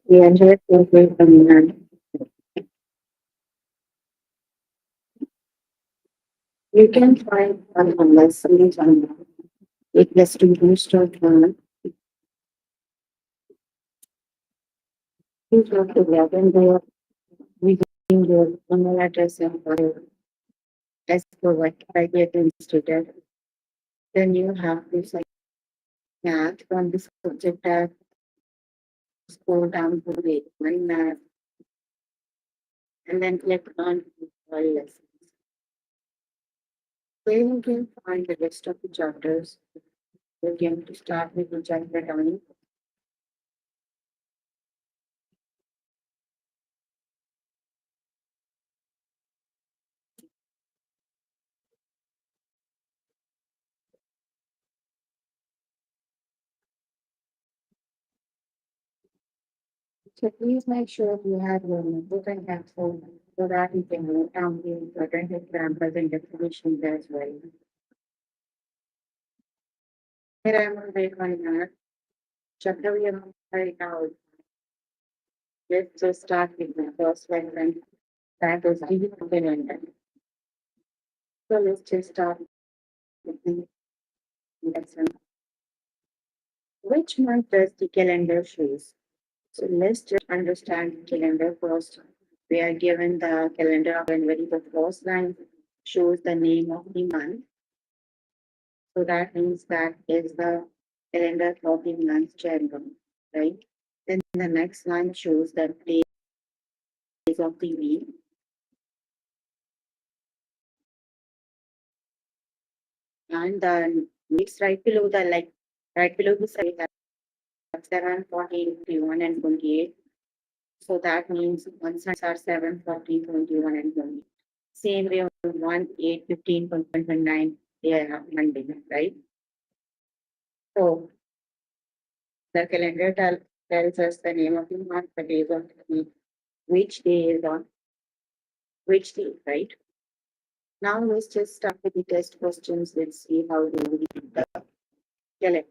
We enjoy food from you can find on the lessons on it was to boost our you talk to them there we can your email address and as for what I get instituted. Then you have to like math from the subject tab, scroll down to the one math, and then click on all lessons. Where you can find the rest of the chapters. We're going to start with the chapter 20. So please make sure you have your notebook and pencil so that you can note down the important examples and definitions as well. Here I am on page 29. Chapter we are right now. Let's just start with the first one and that is digital calendar. So let's just start with the lesson. Which month does the calendar shows? So let's just understand the calendar first. We are given the calendar of January. The first line shows the name of the month. So that means that is the calendar of the month January, right? Then the next line shows the days of the week. And then it's right below the right below the side that's 7, 14, 21, and 28. So that means one sides are 7, 14, 21, and 20. Same way on 1, 8, 15, 29, they are Monday, right? So the calendar tells us the name of the month, the days of the week, which day is on which day, right? Now let's just start with the test questions. Let's see how they read the calendar.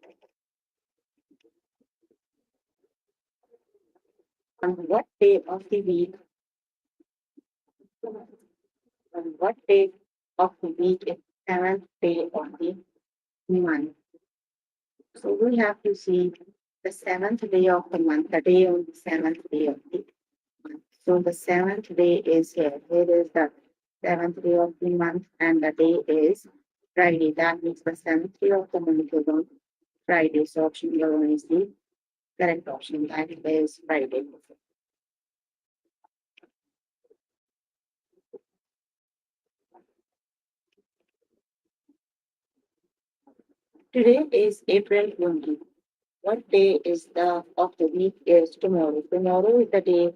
On what day of the week, on what day of the week is seventh day of the month? So we have to see the seventh day of the month, the day on the seventh day of the month. So the seventh day is here. Here is the seventh day of the month, and the day is Friday. That means the seventh day of the month is on Friday. So option 11 is the correct option. That is Friday. Today is April 20. What day is the of the week is tomorrow? Tomorrow is the day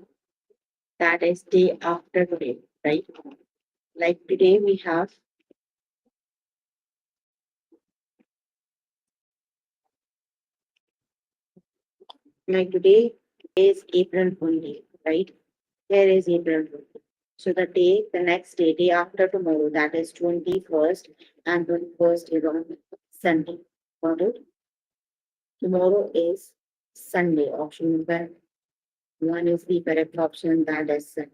that is day after today, right? Like today we have like today is April 20, right? Here is April 20. So the day, the next day, day after tomorrow, that is 21st, and 21st is on Sunday. Got it? Tomorrow is Sunday. Option number one is the correct option, that is Sunday.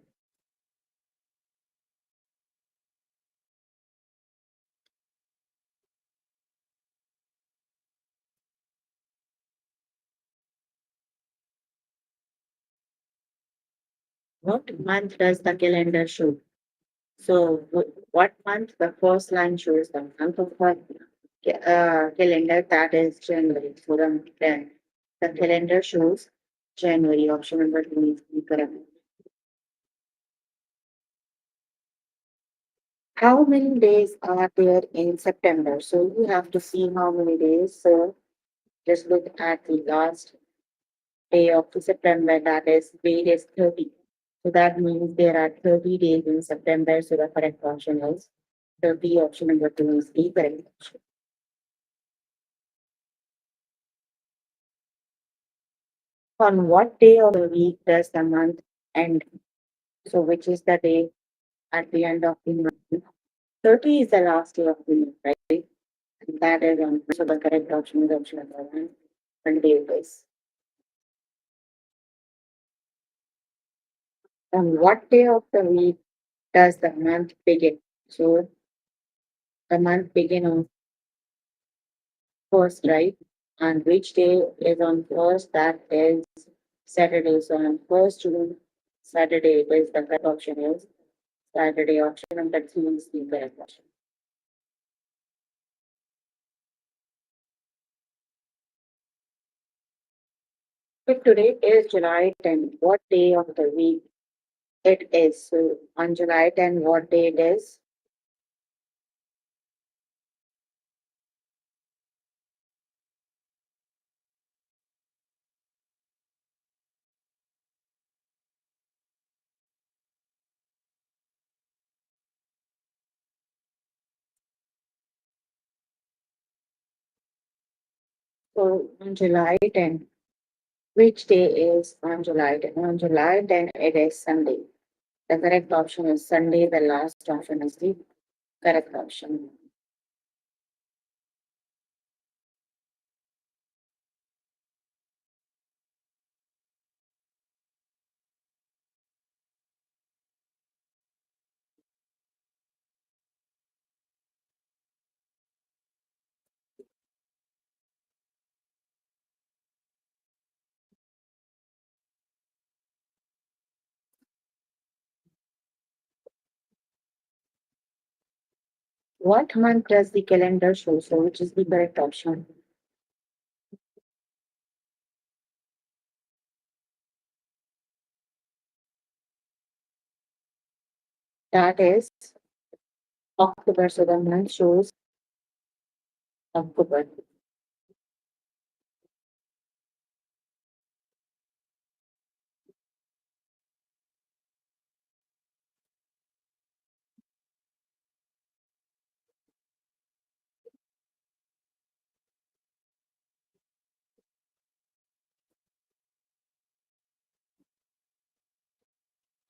What month does the calendar show? So, what month? The first line shows the month of what calendar, that is January. So, the calendar shows January. Option number two is the correct. How many days are there in September? So, you have to see how many days. So, just look at the last day of the September, that is day is 30. So, that means there are 30 days in September. So, the correct option is 30. Option number two is the correct option. On what day of the week does the month end? So which is the day at the end of the month? 30 is the last day of the month, right? And that is on, so the correct option is option number one, Monday it is. On what day of the week does the month begin? So the month begin on first, right? And which day is on first? That is Saturday. So on first June, Saturday is the correct option is Saturday option number three is the correct option. If today is July 10, what day of the week it is? So on July 10, what day it is? So on July 10, which day is on July 10? On July 10, it is Sunday. The correct option is Sunday. The last option is the correct option. What month does the calendar show? So which is the correct option? That is October. So the month shows October.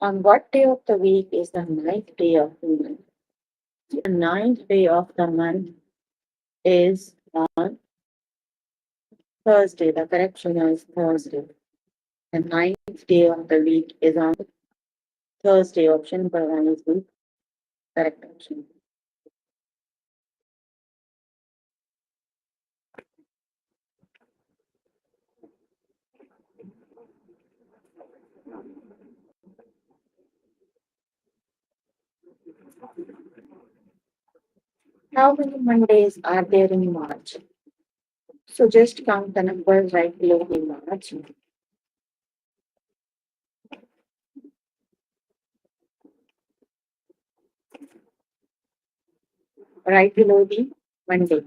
On what day of the week is the ninth day of the month? The ninth day of the month is on Thursday. The correction is Thursday. The ninth day of the week is on Thursday. Option number one is the correct option. How many Mondays are there in March? So just count the numbers right below the March. Right below the Monday.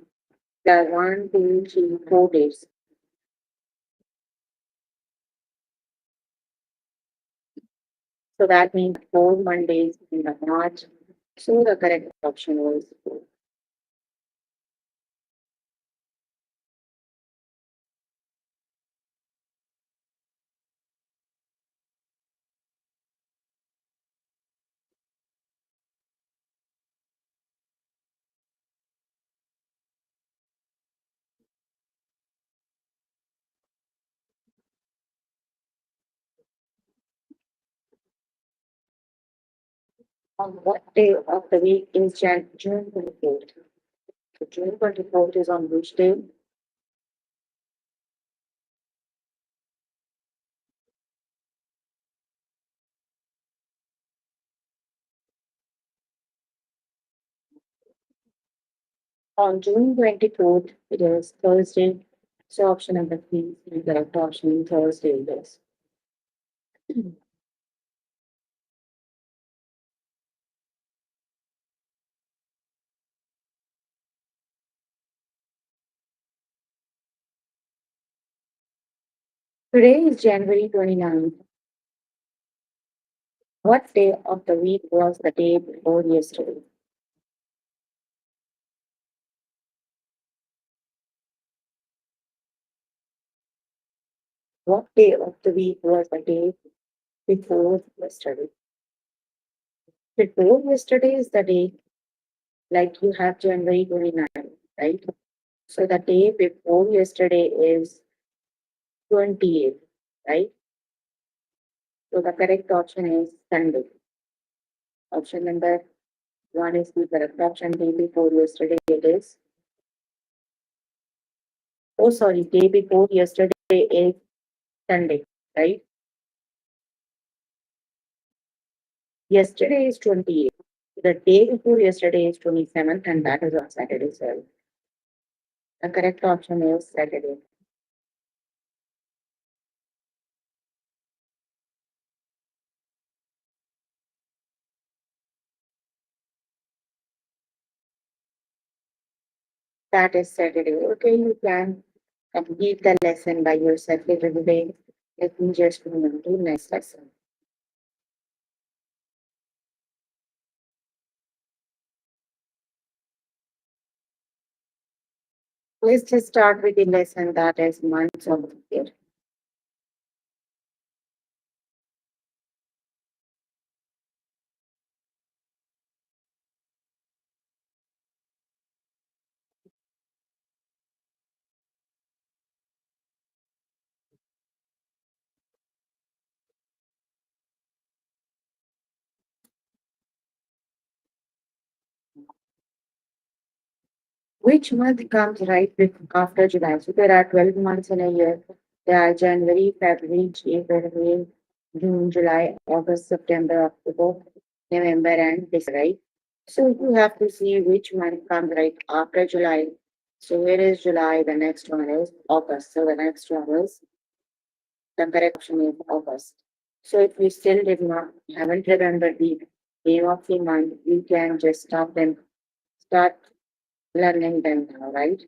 There are 1, 2, 3, 4 days. So that means 4 Mondays in the March. So the correct option was 4. On what day of the week is June 24th? So June 24th is on which day? On June 24th, it is Thursday. So option number three is the correct option. Thursday it is. Today is January 29th. What day of the week was the day before yesterday? What day of the week was the day before yesterday? Before yesterday is the day, like you have January 29, right? So the day before yesterday is 28th, right? So the correct option is Sunday. Option number one is the correct option. Day before yesterday it is. Oh, sorry, day before yesterday is Sunday, right? Yesterday is 28th. The day before yesterday is 27th, and that is on Saturday. So the correct option is Saturday. That is Saturday. Okay, you can complete the lesson by yourself every day. Let me just move on to next lesson. Let's just start with the lesson that is months of the year. Which month comes after July? So there are 12 months in a year. There are January, February, April, May, June, July, August, September, October, November, and December, right? So you have to see which month comes right after July. So here is July, the next one is August. So the next one is the correct option is August. So if you still did not haven't remembered the name of the month, you can just start learning them now, right?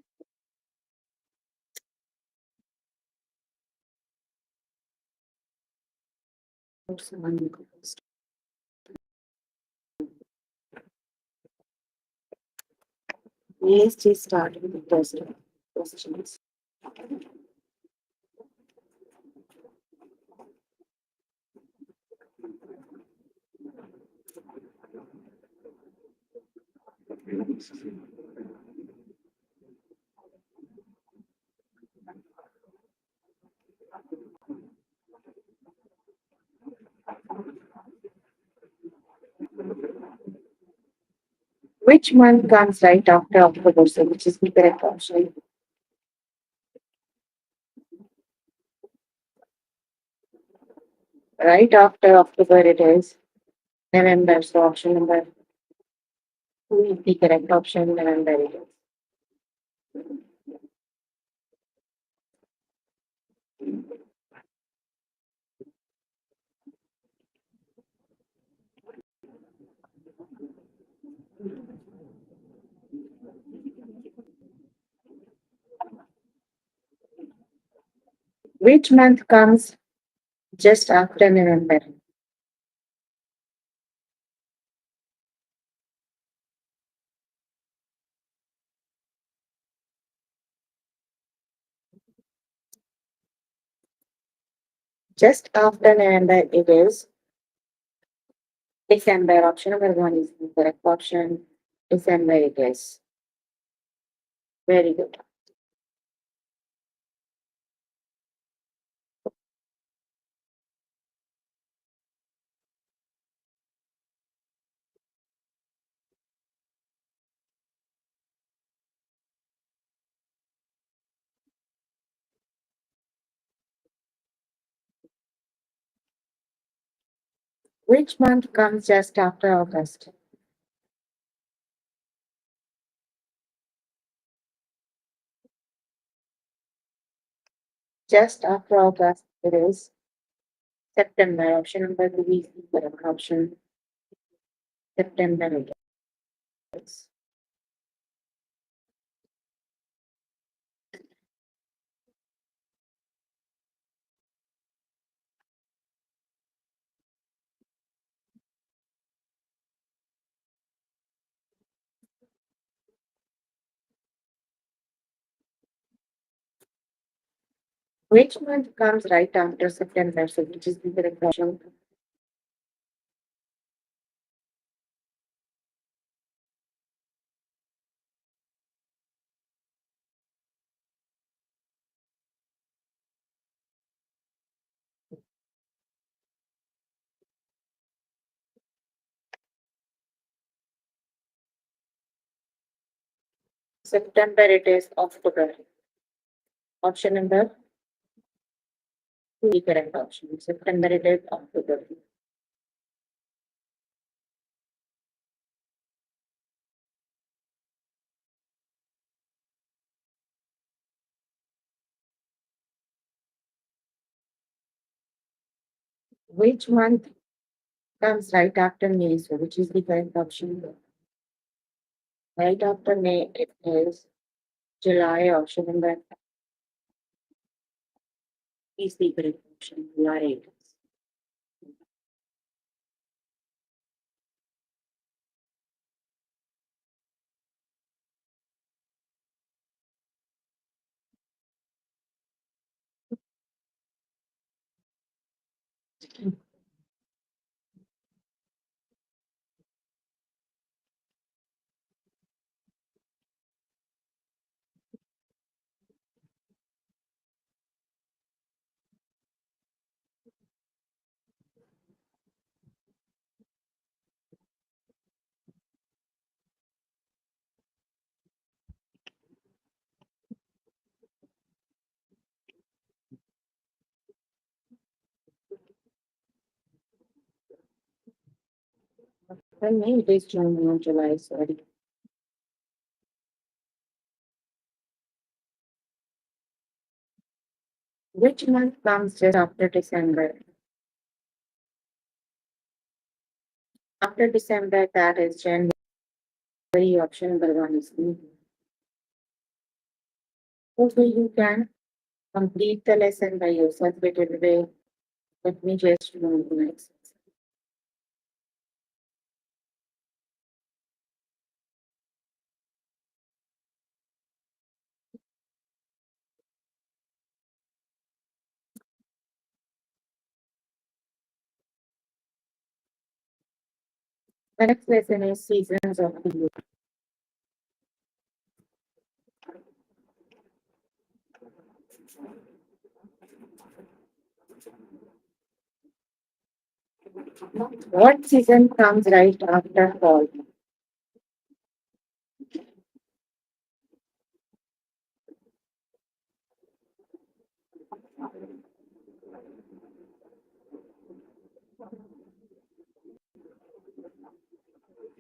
Let's just start with the first questions. Which month comes right after October? So which is the correct option? Right after October it is November. So option number two is the correct option. November it is. Which month comes just after November? Just after November it is December. Option number one is the correct option. December it is. Very good. Which month comes just after August? Just after August it is September. Option number two is the correct option. September it is. Which month comes right after September? So which is the correct option? September it is October. Option number two, the correct option. September it is October. Which month comes right after May? So which is the correct option? Right after May it is July. Option number is the correct option. July it is. Well, May it is June, not July. Sorry. Which month comes just after December? After December, that is January. Option number one is B. Okay, you can complete the lesson by yourself. But anyway, let me just move next. The next lesson is seasons of the year. What season comes right after fall?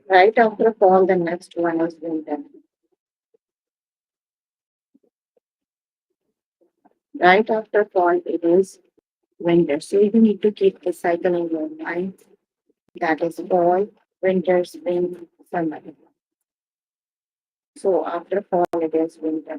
Right after fall, the next one is winter. Right after fall, it is winter. So you need to keep the cycle in your mind. That is fall, winter, spring, summer. So after fall, it is winter.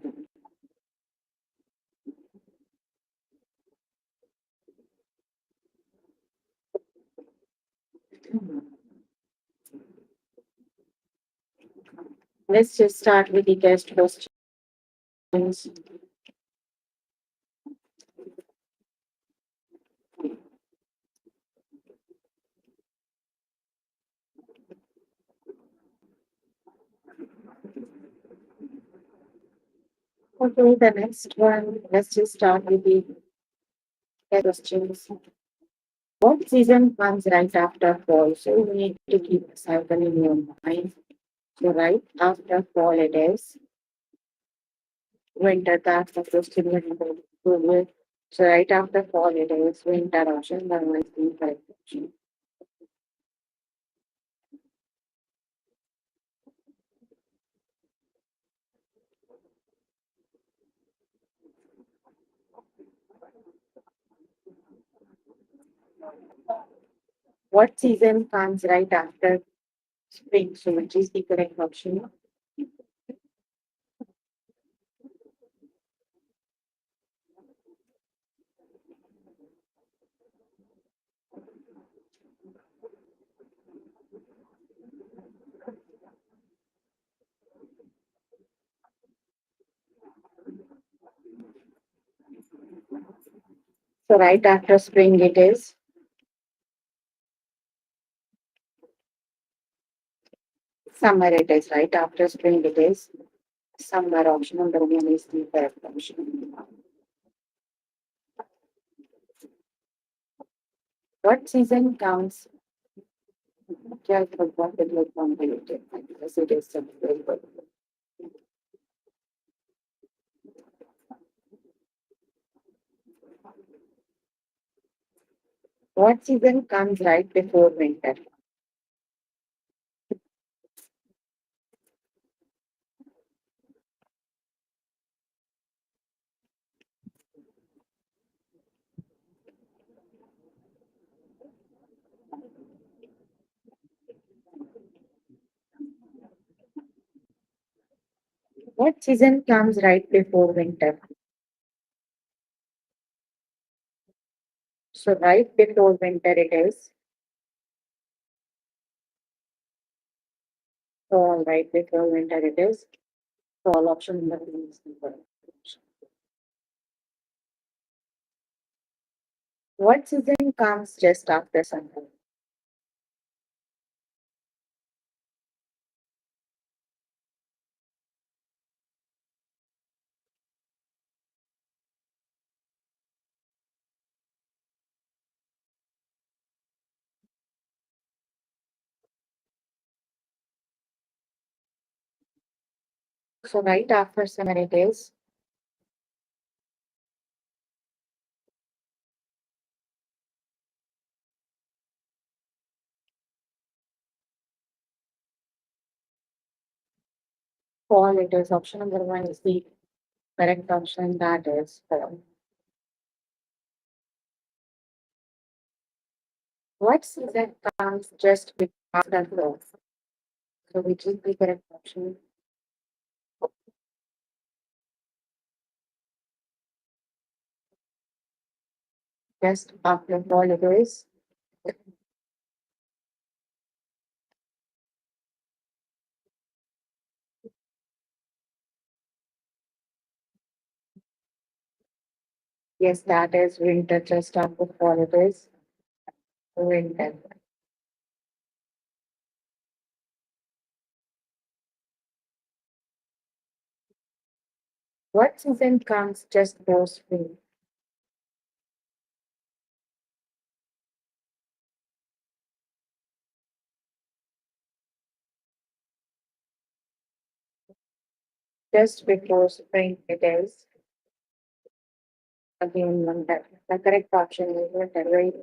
Let's just start with the test questions. Okay, the next one, let's just start with the questions. What season comes right after fall? So you need to keep the cycle in your mind. So right after fall, it is winter. That's the question you need to go with. So right after fall, it is winter option. That was the correct option. What season comes right after spring? So which is the correct option? So right after spring, it is summer. It is right after spring. It is summer. Option number one is the correct option. What season counts? Yeah, I forgot it was completed because it is very good. What season comes right before winter? What season comes right before winter? So right before winter it is fall, right before winter it is fall. Option number one is the correct option. What season comes just after summer? So right after summer it is fall. It is option number one is the correct option. That is fall. What season comes just after growth? So which is the correct option? Just after fall it is. Yes, that is winter. Just after fall it is winter. What season comes just before spring? Just before spring it is again winter. The correct option is winter, right?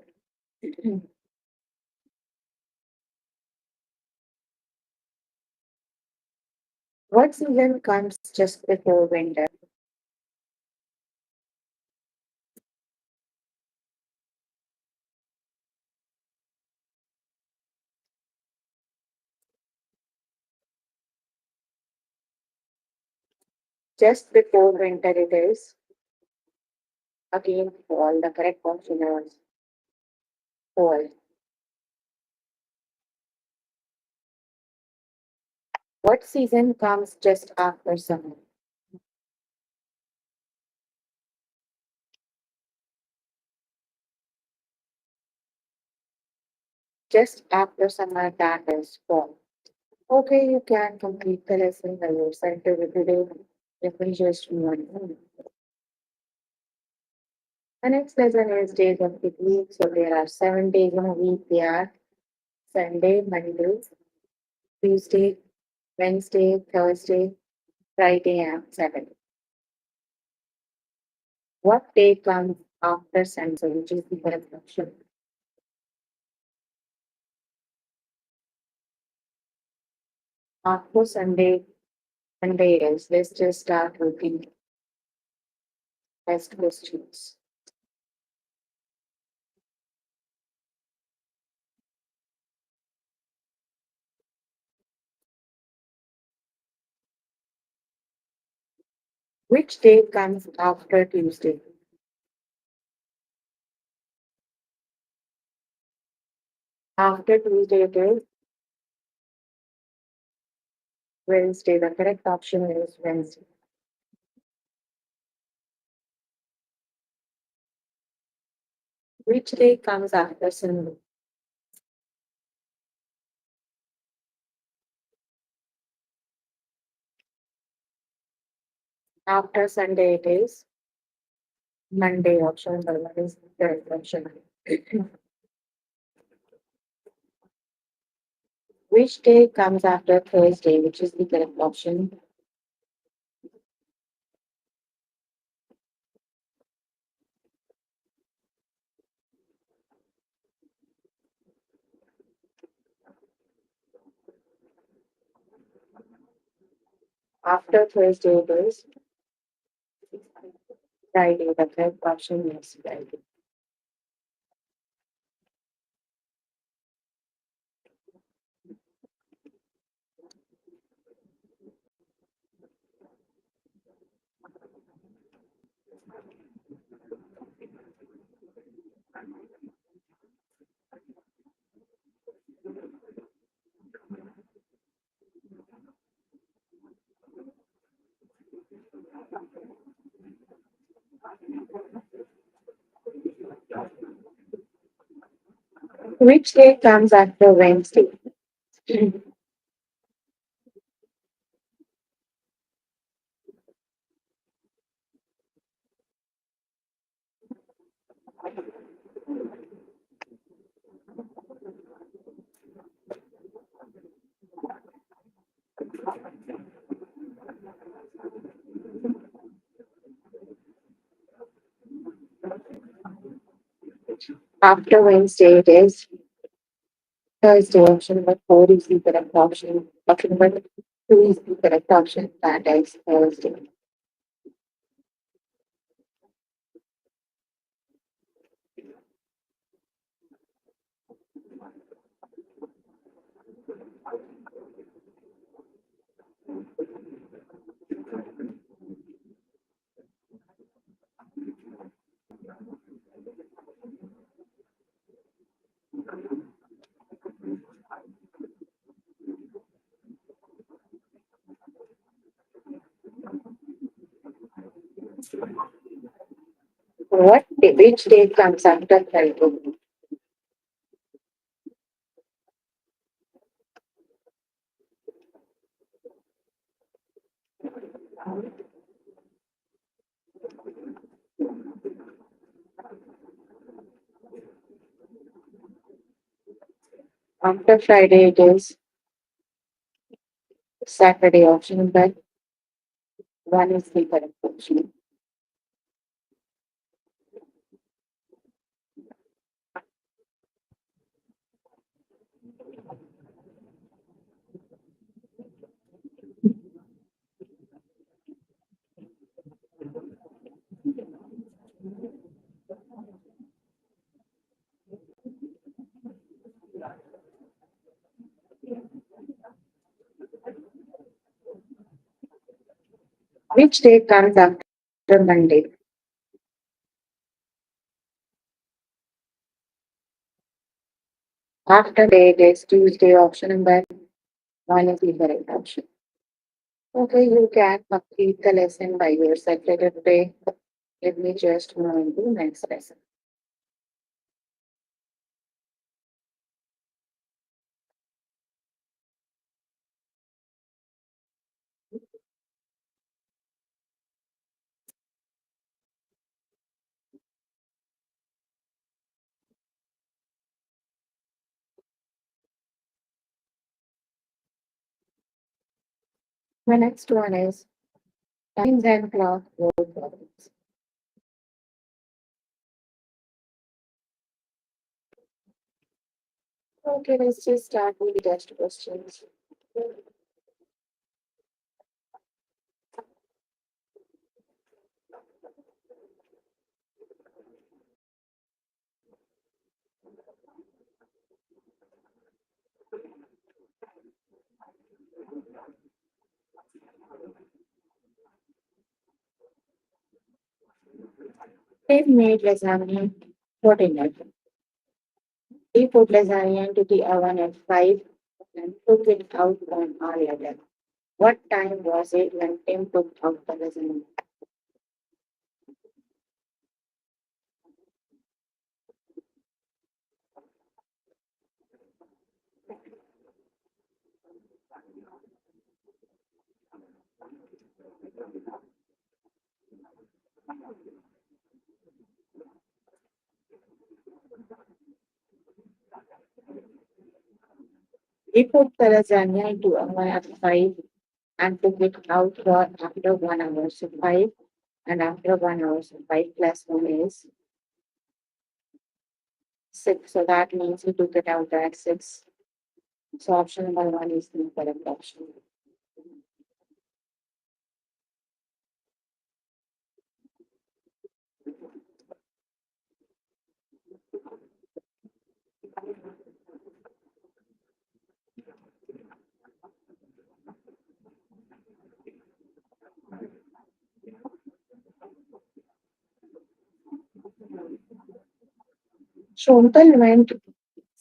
What season comes just before winter? Just before winter it is again fall. The correct option is fall. What season comes just after summer? Just after summer, that is fall. Okay, you can complete the lesson by yourself today. If we just move on. The next lesson is days of the week. So there are 7 days in a week. They are Sunday, Monday, Tuesday, Wednesday, Thursday, Friday, and Saturday. What day comes after Sunday, which is the correct option? After Sunday, Monday is. Let's just start with the best questions. Which day comes after Tuesday? After Tuesday, it is Wednesday. The correct option is Wednesday. Which day comes after Sunday? After Sunday, it is Monday. Option number one is the correct option. Which day comes after Thursday, which is the correct option? After Thursday it is Friday. The correct option is Friday. Which day comes after Wednesday? After Wednesday it is Thursday. Option number 4 is the correct option. Option number 2 is the correct option. That is Thursday. Which day comes after Friday? After Friday it is Saturday. Option number 1 is the correct option. Which day comes after Monday? After day it is Tuesday. Option number 1 is the correct option. Okay, you can complete the lesson by yourself later today. Let me just move into next lesson. The next one is times and clock word problems. Okay, let's just start with the test questions. They've made lasagna for dinner. He put lasagna into the oven at 5 and took it out 1 hour later. What time was it when Tim took out the lasagna? He put the lasagna into oven at 5 and took it out for after 1 hour. So 5 and after 1 hour, so 5 plus 1 is 6. So that means he took it out at 6. So option number 1 is the correct option. Shontal went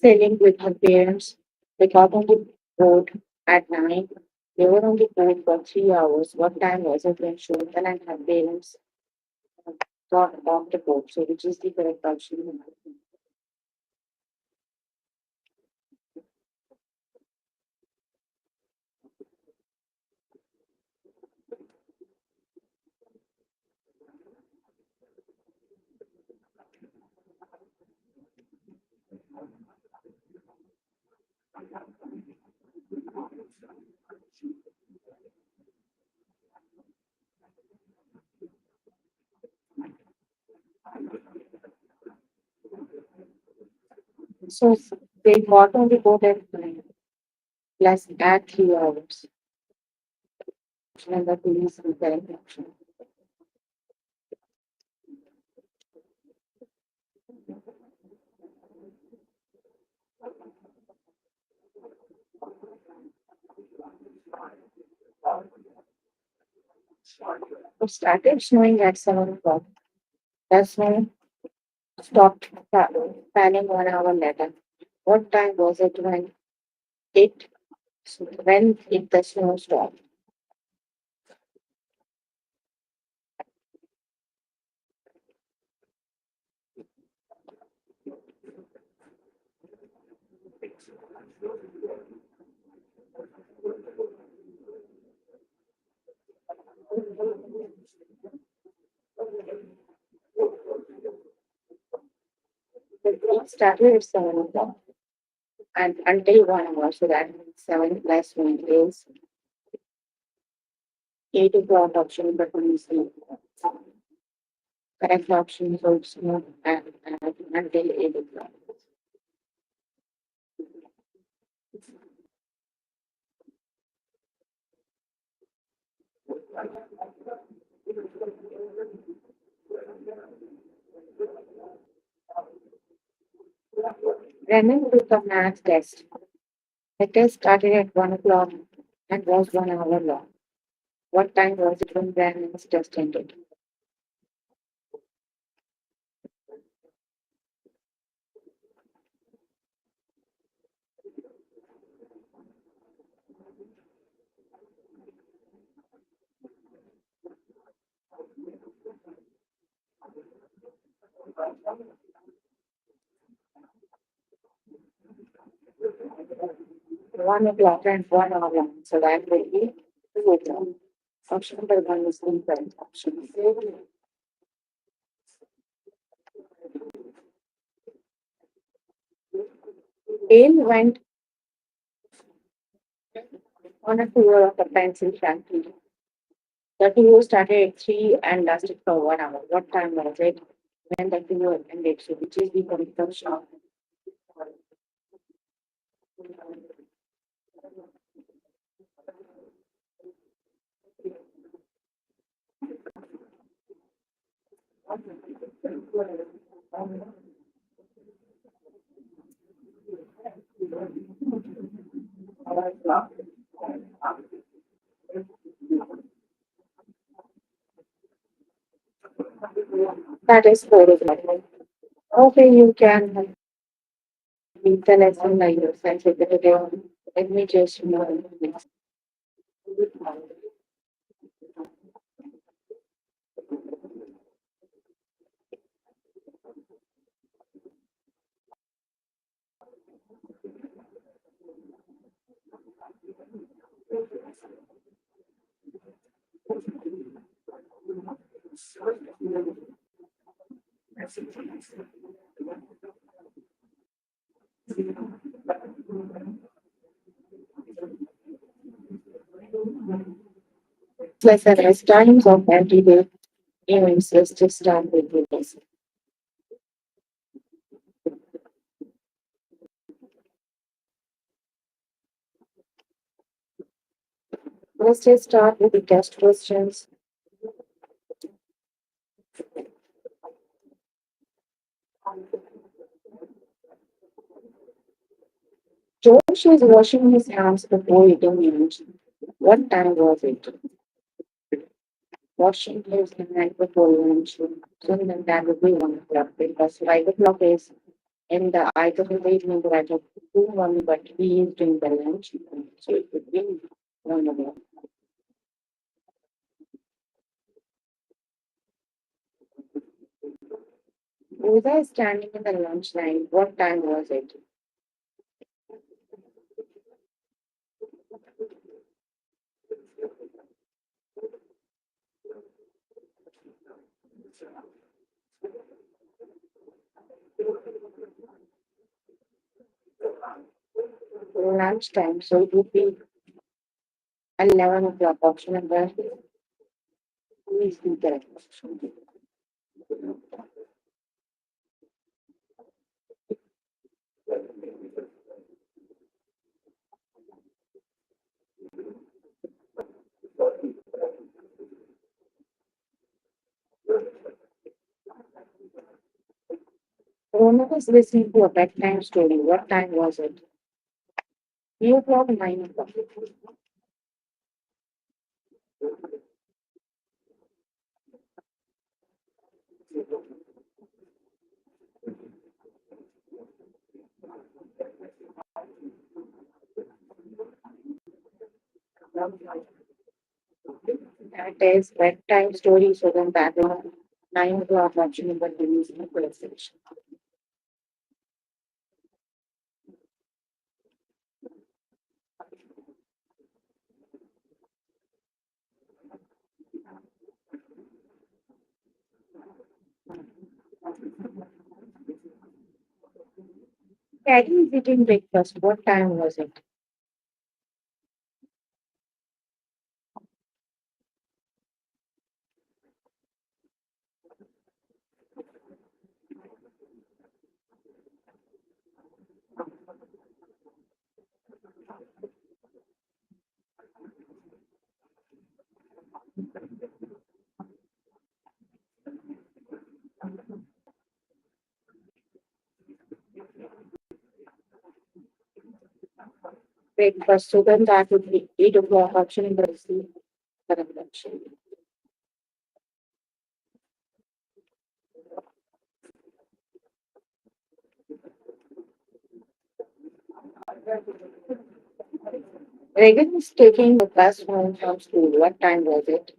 sailing with her parents. They got on the boat at night. They were on the boat for 3 hours. What time was it when Shontal and her parents got off the boat? So which is the correct option? So they got on the boat at night, plus at 3 hours. And the police will correct option. It started snowing at 7 o'clock. The snow stopped falling 1 hour later. What time was it it when did the snow stop? It started at 7 o'clock and until 1 hour. So that means 7 plus 1 is 8 o'clock option, but when you see correct option, so it's not until 8 o'clock. Running took a math test. The test started at 1 o'clock and was 1 hour long. What time was it when Brandon's test ended? One o'clock and 1 hour long. So that will be 2 o'clock. Option number one is incorrect. Option Dale went on a tour of a pencil factory. The tour started at 3 and lasted for 1 hour. What time was it when the tour ended? So which is the correct option? That is 4 o'clock. Okay, you can read the lesson by yourself. Let me just know. Lesson is times of everyday events. Let's just start with the lesson. Let's just start with the test questions. Josh was washing his hands before eating lunch. What time was it? Washing his hands before lunch. So then that would be 1 o'clock because 5 o'clock is And I don't remember I took two money, but he is doing the lunch. So it would be one of them. Was I standing in the lunch line? What time was it? Lunch time. So it would be 11 o'clock. Option number two is the correct option. Rona was listening to a bedtime story. What time was it? 3 o'clock, 9 o'clock. That is bedtime story. So then background 9 o'clock option number two is the correct selection. Daddy is eating breakfast. What time was it? Breakfast. So then that would be 8 o'clock option number is the correct option. Regan is taking the bus home from school. What time was it?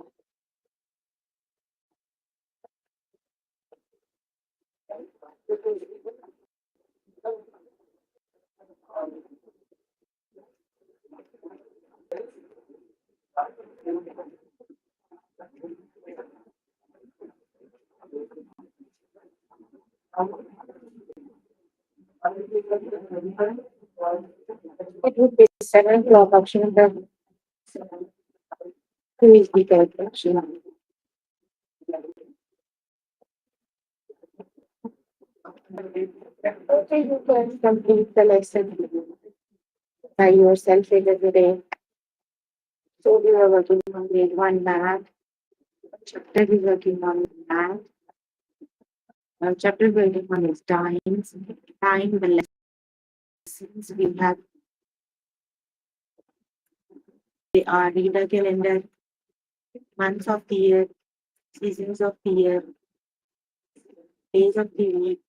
It would be 7 o'clock option number two is the correct option. Okay, you can complete the lesson by yourself later today. So we are working on grade one math. Chapter we working on math. Chapter working on is times. Time the lessons we have. They are reader calendar, months of the year, seasons of the year, days of the week,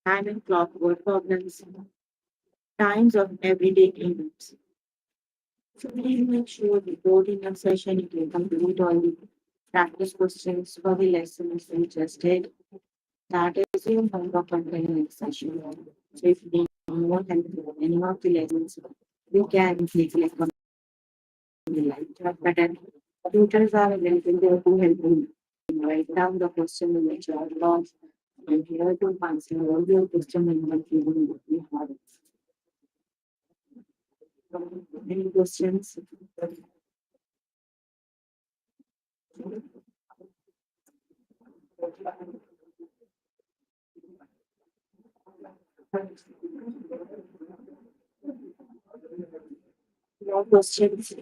time and clock, word problems, times of everyday events. So please make sure before the next session you can complete all the practice questions for the lessons we just did. That is your homework for the next session. So if you need more help with any of the lessons, you can click like on the live chat button. Tutors are available there to help you write down the question in the chat box. I'm here to answer all your questions in one given we have. Any questions? No questions.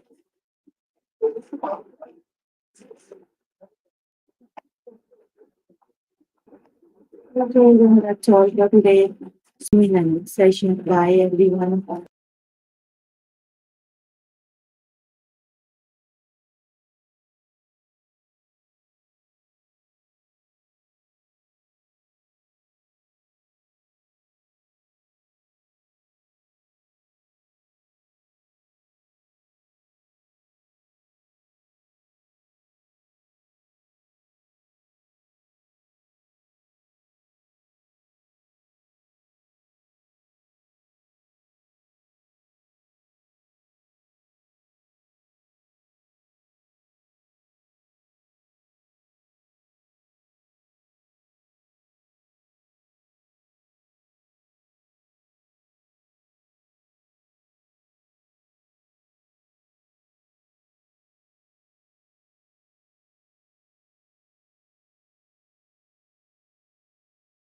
Okay, then that's all for today. See you in the next session. Bye everyone.